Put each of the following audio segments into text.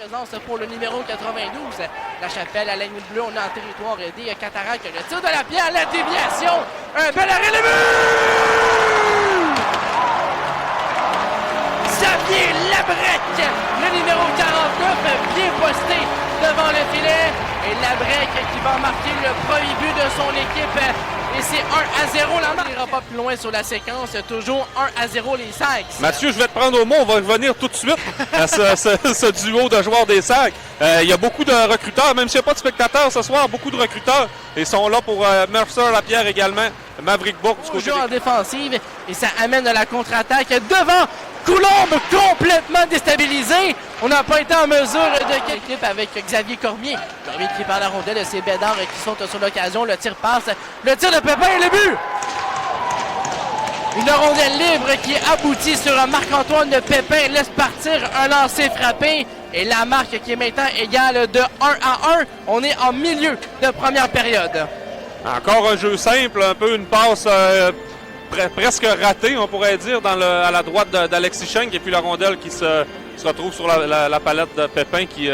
présence pour le numéro 92. La Chapelle à la ligne bleue, on est en territoire des Cataractes. Le tir de la pierre, la déviation. Un bel arrêt, le but! Xavier Labrec, le numéro 49, bien posté devant le filet. Et Labrec qui va marquer le premier but de son équipe. Et c'est 1-0 la marque. On n'ira pas plus loin sur la séquence. Toujours 1-0 les Sags. Mathieu, je vais te prendre au mot. On va revenir tout de suite à ce duo de joueurs des Sags. Il y a beaucoup de recruteurs, même s'il n'y a pas de spectateurs ce soir, beaucoup de recruteurs. Ils sont là pour Mercer Lapierre également. Maverick Bourque du côté jeu en défensive. Et ça amène à la contre-attaque devant Coulombe, complètement déstabilisé. On n'a pas été en mesure de l'équipe avec Xavier Cormier. Cormier qui part la rondelle, c'est Bédard qui saute sur l'occasion. Le tir passe. Le tir de Pépin et le but! Une rondelle libre qui aboutit sur un Marc-Antoine Pépin. Laisse partir un lancer frappé. Et la marque qui est maintenant égale de 1-1. On est en milieu de première période. Encore un jeu simple, un peu une passe presque ratée, on pourrait dire, à la droite d'Alexis Schenk. Et puis la rondelle qui se retrouve sur la palette de Pépin qui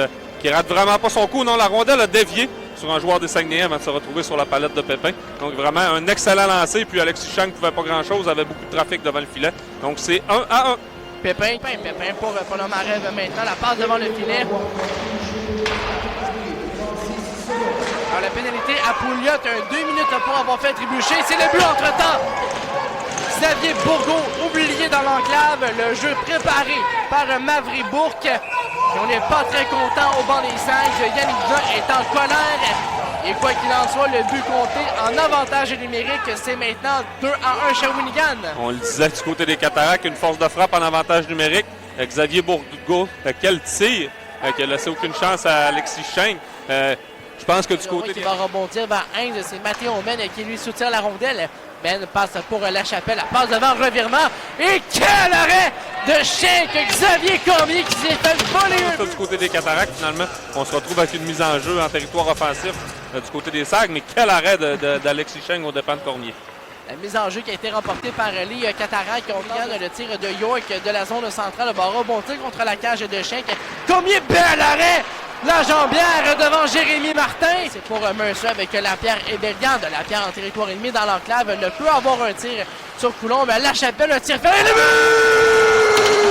rate vraiment pas son coup. Non, la rondelle a dévié sur un joueur des Saguenayens avant de se retrouver sur la palette de Pépin. Donc vraiment un excellent lancer. Puis Alexis Schenk ne pouvait pas grand-chose, avait beaucoup de trafic devant le filet. Donc c'est 1-1. Pépin pour Ponomarev maintenant. La passe devant le filet. Alors la pénalité à Pouliot, 2 minutes pour avoir fait trébucher. C'est le but entre-temps. Xavier Bourgault, oublié dans l'enclave. Le jeu préparé par Maverick Bourque. Et on n'est pas très content au banc des Sags. Yannick Jean est en colère. Et quoi qu'il en soit, le but compté en avantage numérique, c'est maintenant 2-1 Shawinigan. On le disait du côté des Cataractes, une force de frappe en avantage numérique. Xavier Bourgault, quel tir, qui a laissé aucune chance à Alexis Schenk. Je pense que du côté qui va rebondir vers Heinz, c'est Mathéo Men qui lui soutient la rondelle. Ben passe pour la Chapelle, la passe devant revirement. Et quel arrêt de Schenk! Xavier Cormier qui s'est fait voler. Du côté des Cataractes, finalement, on se retrouve avec une mise en jeu en territoire offensif du côté des Sags. Mais quel arrêt d'Alexis Schenk au dépens de Cormier. La mise en jeu qui a été remportée par les Cataractes. On regarde le tir de York de la zone centrale. Va rebondir contre la cage de Schenk. Cormier, bel arrêt! La jambière devant Jérémy Martin. C'est pour Mercer avec Lapierre et Bellegarde. Lapierre en territoire ennemi dans l'enclave. Ne peut avoir un tir sur Coulombe. La Chapelle, un tir fermé. Le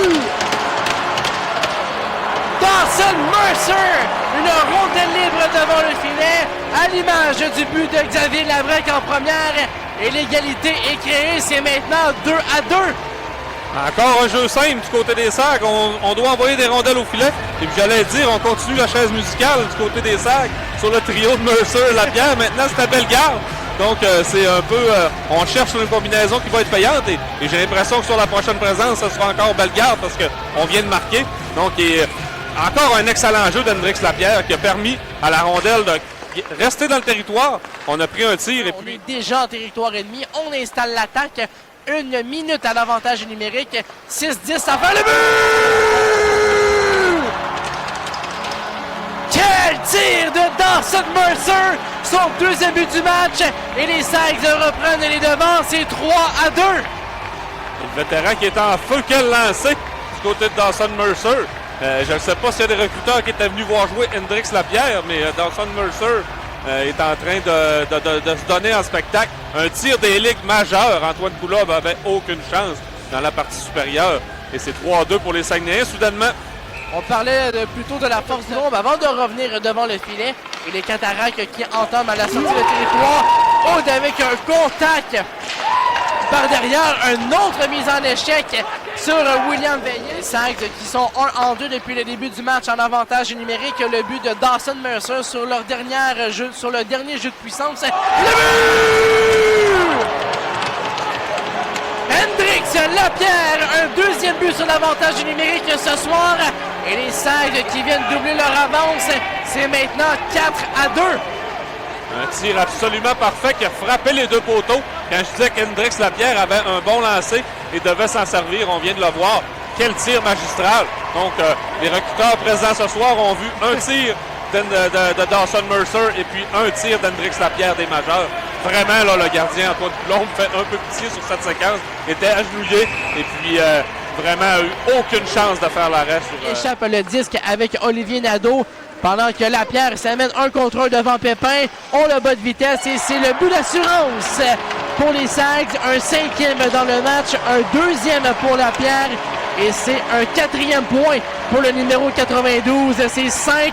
but! Dawson Mercer! Une rondelle libre devant le filet. À l'image du but de Xavier Labrec en première. Et l'égalité est créée. C'est maintenant 2-2. Encore un jeu simple du côté des Sags. On doit envoyer des rondelles au filet. Et puis j'allais dire, on continue la chaise musicale du côté des Sags sur le trio de Mercer, Lapierre. Maintenant, c'est à Bellegarde. Donc, c'est un peu... on cherche une combinaison qui va être payante. Et j'ai l'impression que sur la prochaine présence, ce sera encore Bellegarde parce qu'on vient de marquer. Donc, encore un excellent jeu d'Hendrix Lapierre qui a permis à la rondelle de rester dans le territoire. On a pris un tir et puis... On est déjà en territoire ennemi. On installe l'attaque. 1 minute à l'avantage numérique. 6-10, ça fait le but! Quel tir de Dawson Mercer! Son deuxième but du match. Et les Sags reprennent les devants. C'est 3-2. Le vétéran qui est en feu, quel lancer du côté de Dawson Mercer. Je ne sais pas s'il y a des recruteurs qui étaient venus voir jouer Hendrix Lapierre, mais Dawson Mercer est en train de se donner en spectacle. Un tir des ligues majeures. Antoine Coulombe n'avait aucune chance dans la partie supérieure. Et c'est 3-2 pour les Saguenayens. Soudainement, on parlait plutôt de la force de l'ombre avant de revenir devant le filet. Et les Cataractes qui entament à la sortie du territoire. Aude avec un contact par derrière. Une autre mise en échec sur William Veillé. Les Sags qui sont 1-2 depuis le début du match en avantage numérique. Le but de Dawson Mercer sur leur sur le dernier jeu de puissance. Le but! Hendrix Lapierre, un deuxième but sur l'avantage numérique ce soir. Et les Sags qui viennent doubler leur avance. C'est maintenant 4-2. Un tir absolument parfait qui a frappé les deux poteaux. Quand je disais qu'Hendrix Lapierre avait un bon lancer et devait s'en servir, on vient de le voir. Quel tir magistral. Donc, les recruteurs présents ce soir ont vu un tir de Dawson Mercer et puis un tir d'Hendrix Lapierre des majeurs. Vraiment, là, le gardien Antoine Coulombe fait un peu pitié sur cette séquence. Il était agenouillé et puis vraiment eu aucune chance de faire l'arrêt. Échappe le disque avec Olivier Nadeau. Pendant que Lapierre s'amène un contre un devant Pépin, on le bat de vitesse et c'est le but d'assurance pour les Sags. Un 5e dans le match, un 2e pour Lapierre et c'est un 4e point pour le numéro 92. C'est 5-2.